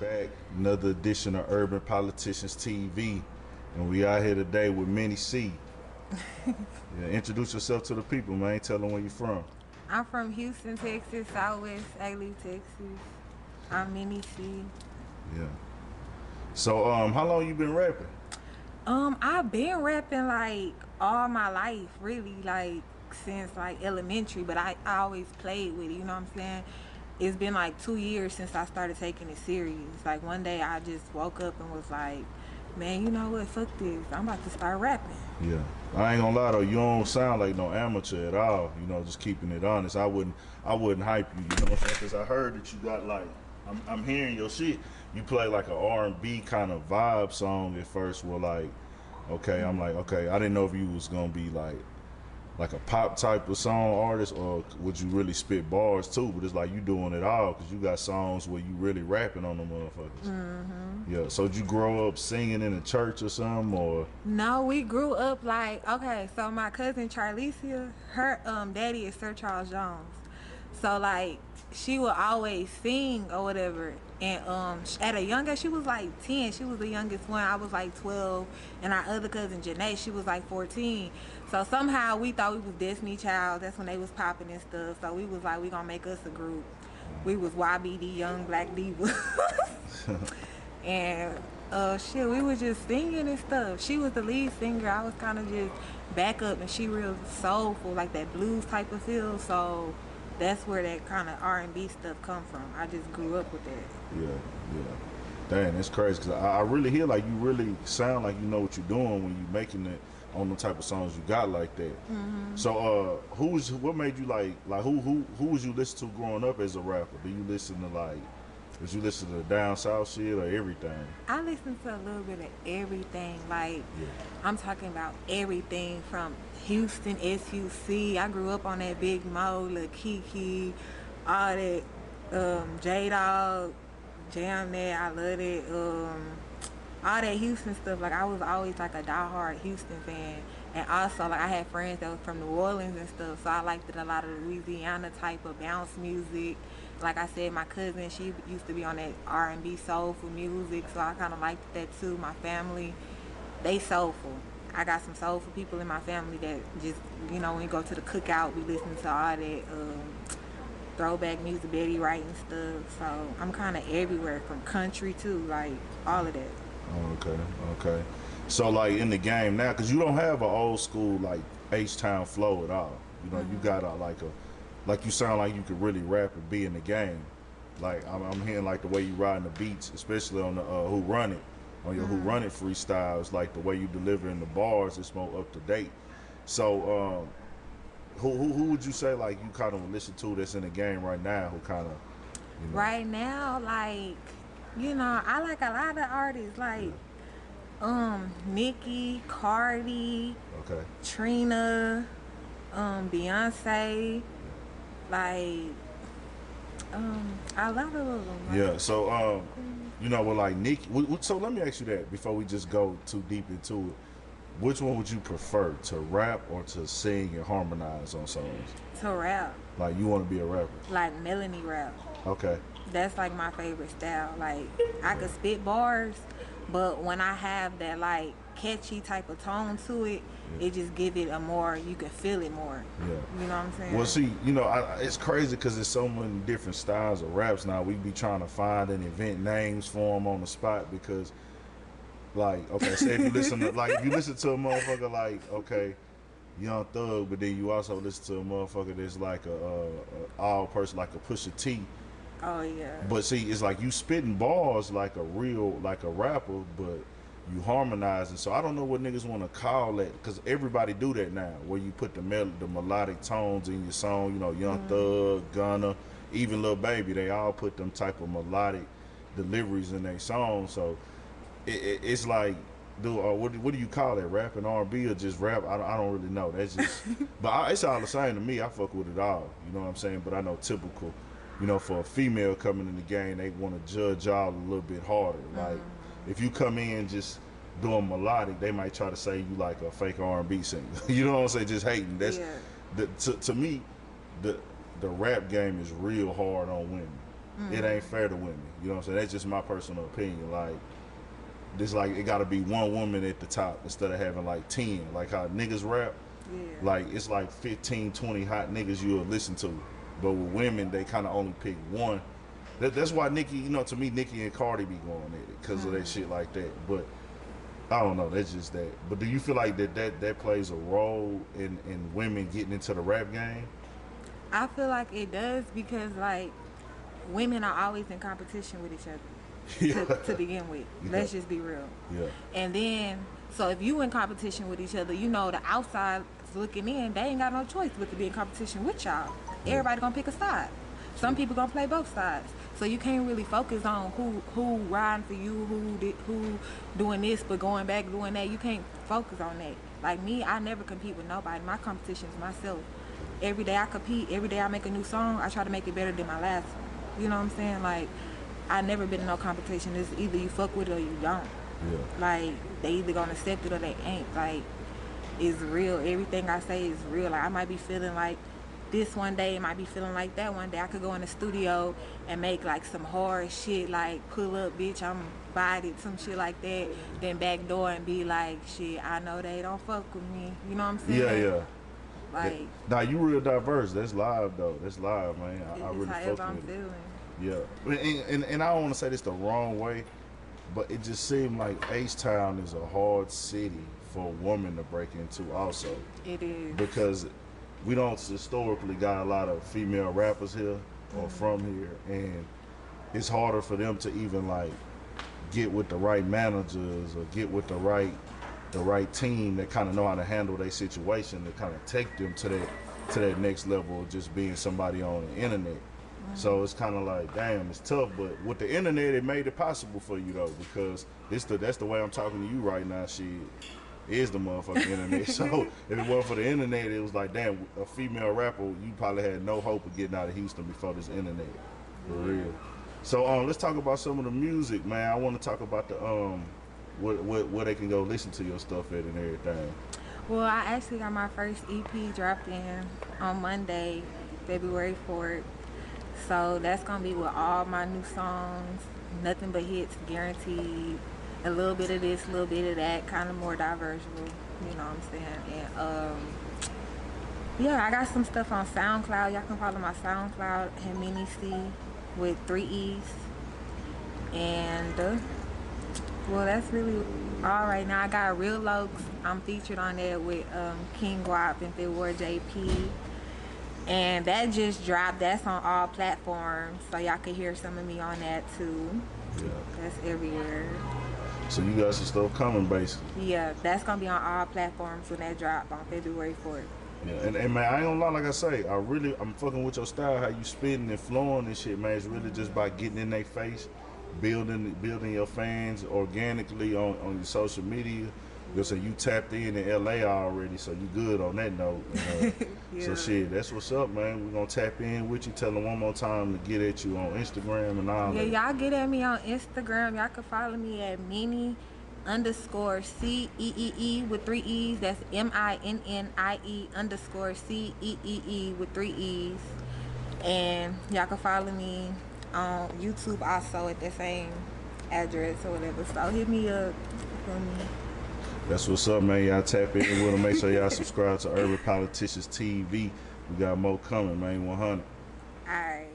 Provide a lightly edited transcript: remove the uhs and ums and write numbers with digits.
back. Another edition of Urban Politicians TV. And we out here today with Minnie C. Yeah, introduce yourself to the people, man. Tell them where you from. I'm from Houston, Texas, Southwest Agrley, Texas. I'm Minnie C. Yeah. So, how long you been rapping? I've been rapping like all my life, really, like since like elementary, but I always played with it, you know what I'm saying? It's been like 2 years since I started taking it serious. Like one day I just woke up and was like, man, you know what, fuck this. I'm about to start rapping. Yeah. I ain't gonna lie though, you don't sound like no amateur at all. You know, just keeping it honest. I wouldn't hype you. You know what I'm saying? Because I heard that you got like, I'm hearing your shit. You play like an R&B kind of vibe song at first. Well, like, okay, I'm like, okay, I didn't know if you was gonna be like a pop type of song artist, or would you really spit bars too? But it's like you doing it all because you got songs where you really rapping on the motherfuckers. Yeah. So did you grow up singing in a church or something, or? No, we grew up like, okay, so my cousin Charlicia, her daddy is Sir Charles Jones. So like she would always sing or whatever. And at a young age, she was like 10. She was the youngest one. I was like 12. And our other cousin Janae, she was like 14. So somehow we thought we was Destiny Child. That's when they was popping and stuff. So we was like, we gonna make us a group. We was YBD, Young Black Diva. And shit, we was just singing and stuff. She was the lead singer. I was kind of just backup, and she real soulful, like that blues type of feel. So that's where that kind of R&B stuff come from. I just grew up with that. Yeah, yeah. Dang, that's crazy because I really hear like you really sound like you know what you're doing when you making it on the type of songs you got like that. So, what made you like who was you listen to growing up as a rapper? Do you listen to like, did you listen to the down south shit or everything? I listen to a little bit of everything. Like, Yeah. I'm talking about everything from Houston, SUC. I grew up on that Big Mo, Lil Kiki, all that, J Dog, Jam that. I love it. All that Houston stuff. Like I was always like a diehard Houston fan, and also like I had friends that was from New Orleans and stuff, so I liked it a lot of Louisiana type of bounce music. Like I said, my cousin, she used to be on that R&B soulful music, so I kind of liked that too. My family, they soulful. I got some soulful people in my family that just, when we go to the cookout, we listen to all that throwback music, Betty Wright and stuff. So I'm kind of everywhere, from country too, like all of that. Oh, okay, okay. So like in the game now, because you don't have an old school like H-Town flow at all. You know, you got like you sound like you could really rap and be in the game. Like I'm hearing like the way you riding the beats, especially on the Who Run It, on your Who Run It freestyles, like the way you deliver in the bars, it's more up to date. So who would you say like you kind of listen to that's in the game right now? Who kind of, you know? Right now, like, I like a lot of artists like Nicki, Cardi, Okay. Trina, Beyonce, like a lot of them. Yeah. So well, like Nicki. So let me ask you that before we just go too deep into it. Which one would you prefer, to rap or to sing and harmonize on songs? To rap, Like you want to be a rapper? like Melanie rap. Okay. That's like my favorite style. Like I could spit bars, but when I have that like catchy type of tone to it, Yeah. it just give it a more, you can feel it more. Yeah. You know what I'm saying? Well, see, it's crazy because there's so many different styles of raps now. We be trying to find and invent names for them on the spot because, like, okay, say if you listen to, like, if you listen to a motherfucker like, okay, Young Thug, but then you also listen to a motherfucker that's like a all person, like a Pusha T. Oh yeah. But see, it's like you spitting bars like like a rapper, but you harmonizing. So I don't know what niggas want to call that, because everybody do that now, where you put the melodic tones in your song. Young Thug, Gunna, even Lil Baby, they all put them type of melodic deliveries in their songs. So it's like, what do you call that? Rap and R&B or just rap? I don't really know. That's just, it's all the same to me. I fuck with it all. You know what I'm saying? But I know typical. For a female coming in the game, they want to judge y'all a little bit harder. Like, if you come in just doing melodic, they might try to say you like a fake R&B singer. You know what I'm saying? Just hating. That's Yeah. to me, the rap game is real hard on women. it ain't fair to women. You know what I'm saying? That's just my personal opinion. Like, this, like, it got to be one woman at the top instead of having like 10. Like how niggas rap, Yeah. like it's like 15, 20 hot niggas you'll listen to. But with women, they kind of only pick one. That's why Nicki, you know, to me, Nicki and Cardi be going at it because of that shit like that. But I don't know. That's just that. But do you feel like that plays a role in women getting into the rap game? I feel like it does because like women are always in competition with each other to begin with. Let's just be real. Yeah. And then, so if you in competition with each other, you know the outside looking in, they ain't got no choice but to be in competition with y'all. Everybody gonna pick a side. Some people gonna play both sides. So you can't really focus on who riding for you, who doing this, but going back doing that. You can't focus on that. Like me, I never compete with nobody. My competition is myself. Every day I compete. Every day I make a new song. I try to make it better than my last one. You know what I'm saying? Like, I never been in no competition. It's either you fuck with it or you don't. Yeah. Like, they either gonna accept it or they ain't. Like, it's real. Everything I say is real. Like, I might be feeling like this one day, it might be feeling like that one day. I could go in the studio and make like some hard shit, like pull up, bitch, I'm bodied, some shit like that. Then back door and be like, shit, I know they don't fuck with me. You know what I'm saying? Yeah, yeah. Like, now you real diverse. That's live though. That's live, man. I really however fuck I'm with it. feeling. Yeah, and I don't want to say this the wrong way, but it just seemed like H-Town is a hard city for a woman to break into also. It is. Because we don't historically got a lot of female rappers here or from here, and it's harder for them to even like get with the right managers or get with the right team that kind of know how to handle their situation to kind of take them to that next level of just being somebody on the internet. So it's kind of like, damn, it's tough. But with the internet, it made it possible for you though, because that's the way I'm talking to you right now. Shit is the motherfucking internet. So if it weren't for the internet, it was like, damn, a female rapper, you probably had no hope of getting out of Houston before this internet. For real. So let's talk about some of the music, man. I want to talk about the where they can go listen to your stuff at and everything. Well, I actually got my first EP dropped in on Monday, February 4th. So that's gonna be with all my new songs, nothing but hits, guaranteed. A little bit of this, a little bit of that, kind of more diverse, you know what I'm saying? And yeah, I got some stuff on SoundCloud. Y'all can follow my SoundCloud and Minnie C with 3 E's. And well, that's really all right now. I got Real Oaks. I'm featured on there with King Guap and February JP. And that just dropped. That's on all platforms, so y'all can hear some of me on that too. Yeah. That's everywhere. So you got some stuff coming, basically. Yeah, that's gonna be on all platforms when that drop on February 4th. Yeah, and man, I ain't gonna lie, like I say, I'm fucking with your style, how you spitting and flowing and shit, man. It's really just by getting in their face, building your fans organically on your social media. Because so you tapped in LA already, so you good on that note. Yeah. So shit, that's what's up, man. We're gonna tap in with you. Tell them one more time to get at you on Instagram and all that. Yeah, y'all get at me on Instagram. Y'all can follow me at Minnie _CEEE with 3 E's. That's MINNIE _CEEE with 3 E's. And y'all can follow me on YouTube also at the same address or whatever. So hit me up for me. That's what's up, man. Y'all tap in with them. Make sure y'all subscribe to Urban Politicians TV. We got more coming, man. 100. All right.